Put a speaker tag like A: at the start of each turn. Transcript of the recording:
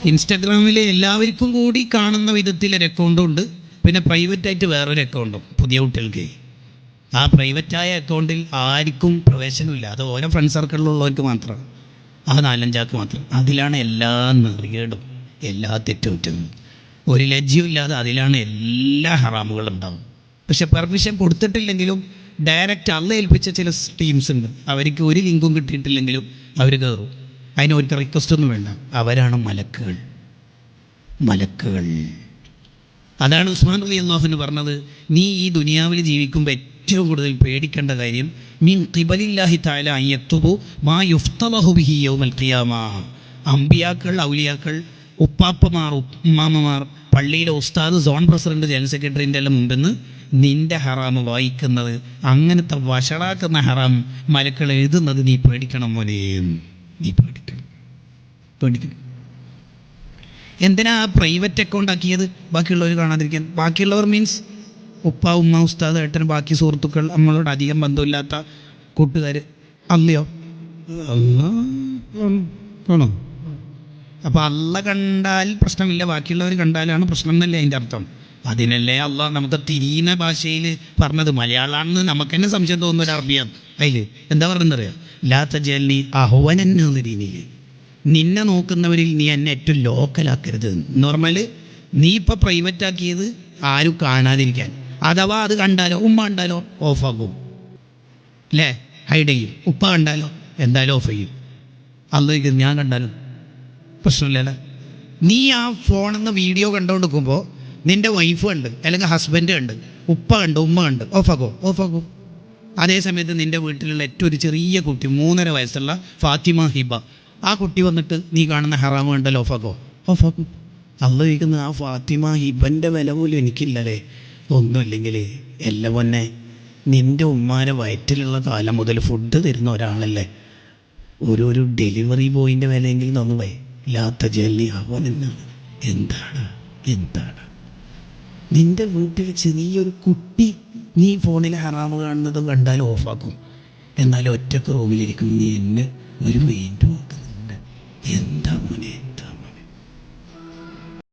A: ഇൻസ്റ്റാഗ്രാമിൽ എല്ലാവർക്കും കൂടി കാണുന്ന വിധത്തിലൊരു അക്കൗണ്ടും ഉണ്ട്, പിന്നെ പ്രൈവറ്റായിട്ട് വേറൊരു അക്കൗണ്ടും പുതിയ കുട്ടികൾക്ക്. ആ പ്രൈവറ്റായ അക്കൗണ്ടിൽ ആർക്കും പ്രവേശനമില്ല, അത് ഓരോ ഫ്രണ്ട് സർക്കിളിലുള്ളവർക്ക് മാത്രം, ആ 4-5 മാത്രം. അതിലാണ് എല്ലാ നെറികേടും എല്ലാ തെറ്റുകുറ്റവും, ഒരു ലജ്ജയും ഇല്ലാതെ അതിലാണ് എല്ലാ ഹറാമുകളും ഉണ്ടാവും. പക്ഷെ പെർമിഷൻ കൊടുത്തിട്ടില്ലെങ്കിലും ഡയറക്റ്റ് അള്ള ഏൽപ്പിച്ച ചില ടീംസ് ഉണ്ട്, അവർക്ക് ഒരു ലിങ്കും കിട്ടിയിട്ടില്ലെങ്കിലും അവർ കയറും. അതിന് ഒരു റിക്വസ്റ്റ് ഒന്നും വേണ്ട, അവരാണ് മലക്കുകൾ. മലക്കുകൾ. അതാണ് ഉസ്മാൻ റളിയല്ലാഹു അൻഹു പറഞ്ഞത്, നീ ഈ ദുനിയാവിൽ ജീവിക്കുമ്പോൾ ഏറ്റവും കൂടുതൽ പേടിക്കേണ്ട കാര്യം മിൻ ഖിബലില്ലാഹി തആല അൻ യക്തുബു മാ യുഫ്തലഹു ബിഹി യൗമൽ ഖിയാമ. അമ്പിയാക്കൾ, ഔലിയാക്കൾ, ഉപ്പാപ്പമാർ, ഉമ്മാമ്മമാർ, പള്ളിയിലെ ഉസ്താദ്, സോൺ പ്രസിഡന്റ്, ജനറൽ സെക്രട്ടറിൻ്റെ എല്ലാം മുമ്പിൽ നിന്ന് നിൻ്റെ ഹറാം വായിക്കുന്നത്, അങ്ങനത്തെ വഷളാക്കുന്ന ഹറാം മലക്കൾ എഴുതുന്നത് നീ പേടിക്കണം മോനെ, നീ പേടിക്കണം. എന്തിനാ പ്രൈവറ്റ് അക്കൗണ്ട് ആക്കിയത്? ബാക്കിയുള്ളവർ കാണാതിരിക്കാൻ. ബാക്കിയുള്ളവർ മീൻസ് ഉപ്പ, ഉമ്മ, ഉസ്താദ്, ഏട്ടൻ, ബാക്കി സുഹൃത്തുക്കൾ, നമ്മളോട് അധികം ബന്ധമില്ലാത്ത കൂട്ടുകാർ. അല്ലയോ ആണോ? അപ്പോൾ അള്ള കണ്ടാൽ പ്രശ്നമില്ല, ബാക്കിയുള്ളവർ കണ്ടാലാണ് പ്രശ്നം എന്നല്ലേ അതിൻ്റെ അർത്ഥം. അതിനല്ലേ അള്ളാഹ് നമുക്ക് തിരിയുന്ന ഭാഷയിൽ പറഞ്ഞത്. മലയാളമാണെന്ന് നമുക്ക് തന്നെ സംശയം തോന്നുന്ന ഒരു അറബിയാണ്. അതിൽ എന്താ പറയുന്നറിയാം, ലാ തജഅൽനി അഹ്വനന്ന രീതിയിൽ, നിന്നെ നോക്കുന്നവരിൽ നീ എന്നെ ഏറ്റവും ലോക്കലാക്കരുത്. നോർമൽ നീ ഇപ്പോൾ പ്രൈവറ്റ് ആക്കിയത് ആരും കാണാതിരിക്കാൻ. അഥവാ അത് കണ്ടാലോ, ഉമ്മ കണ്ടാലോ ഓഫാക്കും അല്ലേ, ഹൈഡ് ചെയ്യും. ഉപ്പ കണ്ടാലോ എന്തായാലും ഓഫ് ചെയ്യും. അല്ല ഞാൻ കണ്ടാലും പ്രശ്നമില്ലല്ലേ. നീ ആ ഫോണിൽ നിന്ന് വീഡിയോ കണ്ടുകൊണ്ടിരിക്കുമ്പോൾ നിൻ്റെ വൈഫ് കണ്ട്, അല്ലെങ്കിൽ ഹസ്ബൻഡ് കണ്ട്, ഉപ്പ കണ്ട്, ഉമ്മ കണ്ട്, ഓഫാക്കും. അതേ സമയത്ത് നിൻ്റെ വീട്ടിലുള്ള ഏറ്റവും ഒരു ചെറിയ കുട്ടി, 3.5 വയസ്സുള്ള ഫാത്തിമ ഹിബ, ആ കുട്ടി വന്നിട്ട് നീ കാണുന്ന ഹറാമ് കണ്ടല്ലോ ഓഫാക്കും. അള്ള ചോദിക്കുന്ന ആ ഫാത്തിമ ഹിബൻ്റെ വില പോലും എനിക്കില്ലല്ലേ. ഒന്നുമില്ലെങ്കിൽ എല്ലാം പൊന്നെ നിൻ്റെ ഉമ്മാരെ വയറ്റിലുള്ള കാലം മുതൽ ഫുഡ് തരുന്ന ഒരാളല്ലേ, ഒരു ഡെലിവറി ബോയിൻ്റെ വിലയെങ്കിലും തന്നുപോയി. ഇല്ലാത്ത ജല്ലി അവനെന്നാണ്. എന്താണ് നിൻ്റെ വീട്ടിൽ ചെറിയൊരു കുട്ടി നീ ഫോണിൽ ഹറാമ് കാണുന്നതും കണ്ടാലും ഓഫാക്കും. എന്നാലും ഒറ്റക്ക് റൂമിലിരിക്കും, നീ എന്നെ ഒരു മൈൻഡ് നോക്കുന്നുണ്ട്. എന്താ മോനെ